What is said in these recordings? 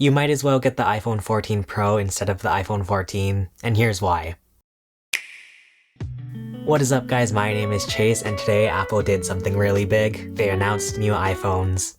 you might as well get the iPhone 14 Pro instead of the iPhone 14, and here's why. What is up guys, my name is Chase, and today Apple did something really big. They announced new iPhones.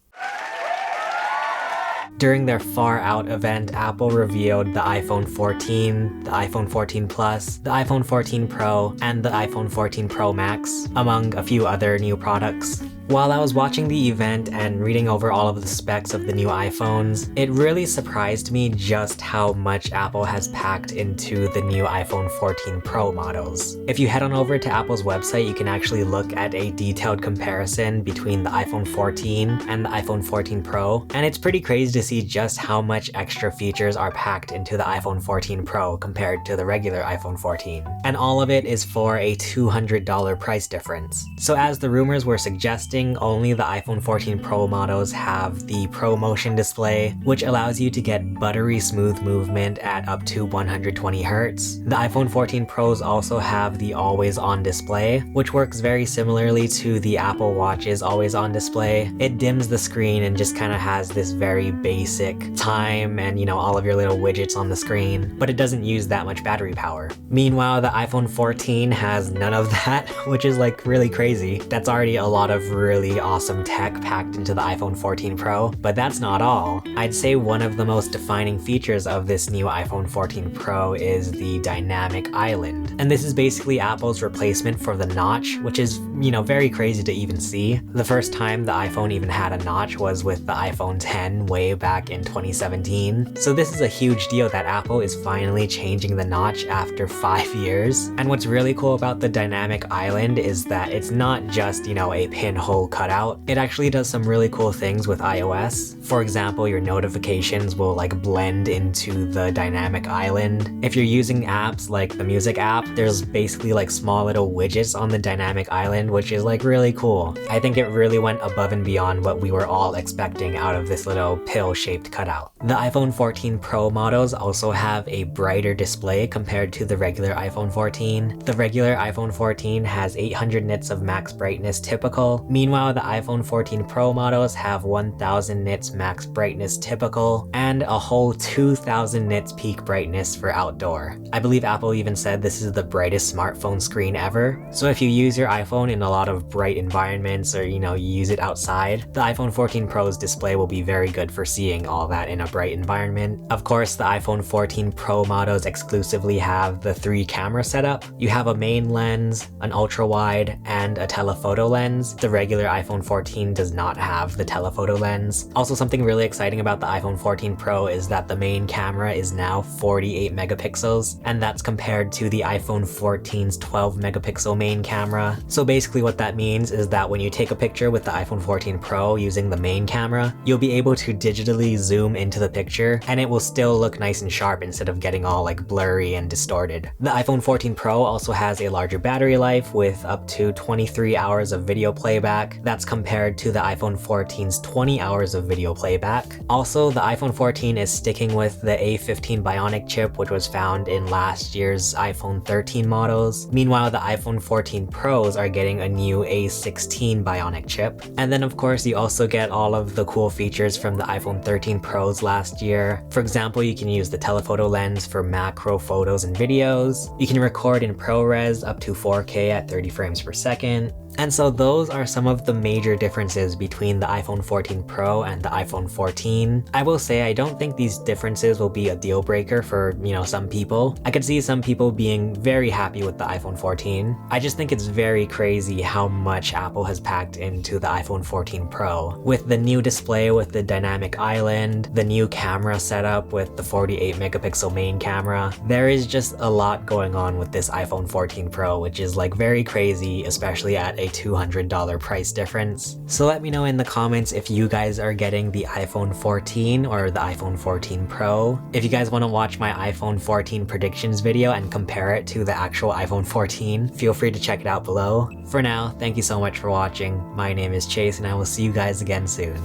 During their Far Out event, Apple revealed the iPhone 14, the iPhone 14 Plus, the iPhone 14 Pro, and the iPhone 14 Pro Max, among a few other new products. While I was watching the event and reading over all of the specs of the new iPhones, it really surprised me just how much Apple has packed into the new iPhone 14 Pro models. If you head on over to Apple's website, you can actually look at a detailed comparison between the iPhone 14 and the iPhone 14 Pro, and it's pretty crazy to see just how much extra features are packed into the iPhone 14 Pro compared to the regular iPhone 14. And all of it is for a $200 price difference. So as the rumors were suggesting, only the iPhone 14 Pro models have the Pro Motion display, which allows you to get buttery smooth movement at up to 120 Hz. The iPhone 14 Pros also have the Always On display, which works very similarly to the Apple Watch's Always On display. It dims the screen and just kind of has this very basic time and, all of your little widgets on the screen, but it doesn't use that much battery power. Meanwhile, the iPhone 14 has none of that, which is like really crazy. That's already a lot of really awesome tech packed into the iPhone 14 Pro, but that's not all. I'd say one of the most defining features of this new iPhone 14 Pro is the Dynamic Island. And this is basically Apple's replacement for the notch, which is, very crazy to even see. The first time the iPhone even had a notch was with the iPhone 10 way back in 2017. So this is a huge deal that Apple is finally changing the notch after 5 years. And what's really cool about the Dynamic Island is that it's not just, a pinhole cutout. It actually does some really cool things with iOS. For example, your notifications will blend into the Dynamic Island. If you're using apps like the Music app, there's basically small little widgets on the Dynamic Island, which is really cool. I think it really went above and beyond what we were all expecting out of this little pill-shaped cutout. The iPhone 14 Pro models also have a brighter display compared to the regular iPhone 14. The regular iPhone 14 has 800 nits of max brightness typical. Meanwhile, the iPhone 14 Pro models have 1000 nits max brightness typical and a whole 2000 nits peak brightness for outdoor. I believe Apple even said this is the brightest smartphone screen ever. So if you use your iPhone in a lot of bright environments or you use it outside, the iPhone 14 Pro's display will be very good for seeing all that in a bright environment. Of course, the iPhone 14 Pro models exclusively have the 3 camera setup. You have a main lens, an ultra wide, and a telephoto lens. The regular iPhone 14 does not have the telephoto lens. Also, something really exciting about the iPhone 14 Pro is that the main camera is now 48 megapixels, and that's compared to the iPhone 14's 12 megapixel main camera. So basically what that means is that when you take a picture with the iPhone 14 Pro using the main camera, you'll be able to digitally zoom into the picture and it will still look nice and sharp instead of getting all blurry and distorted. The iPhone 14 Pro also has a larger battery life with up to 23 hours of video playback. That's compared to the iPhone 14's 20 hours of video playback. Also, the iPhone 14 is sticking with the A15 Bionic chip, which was found in last year's iPhone 13 models. Meanwhile, the iPhone 14 Pros are getting a new A16 Bionic chip. And then of course, you also get all of the cool features from the iPhone 13 Pros last year. For example, you can use the telephoto lens for macro photos and videos. You can record in ProRes up to 4K at 30 frames per second. And so those are some of the major differences between the iPhone 14 Pro and the iPhone 14. I will say I don't think these differences will be a deal breaker for, some people. I could see some people being very happy with the iPhone 14. I just think it's very crazy how much Apple has packed into the iPhone 14 Pro. With the new display with the Dynamic Island, the new camera setup with the 48 megapixel main camera, there is just a lot going on with this iPhone 14 Pro, which is very crazy, especially at a $200 price difference. So let me know in the comments if you guys are getting the iPhone 14 or the iPhone 14 Pro. If you guys want to watch my iPhone 14 predictions video and compare it to the actual iPhone 14, feel free to check it out below. For now, thank you so much for watching. My name is Chase and I will see you guys again soon.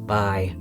Bye.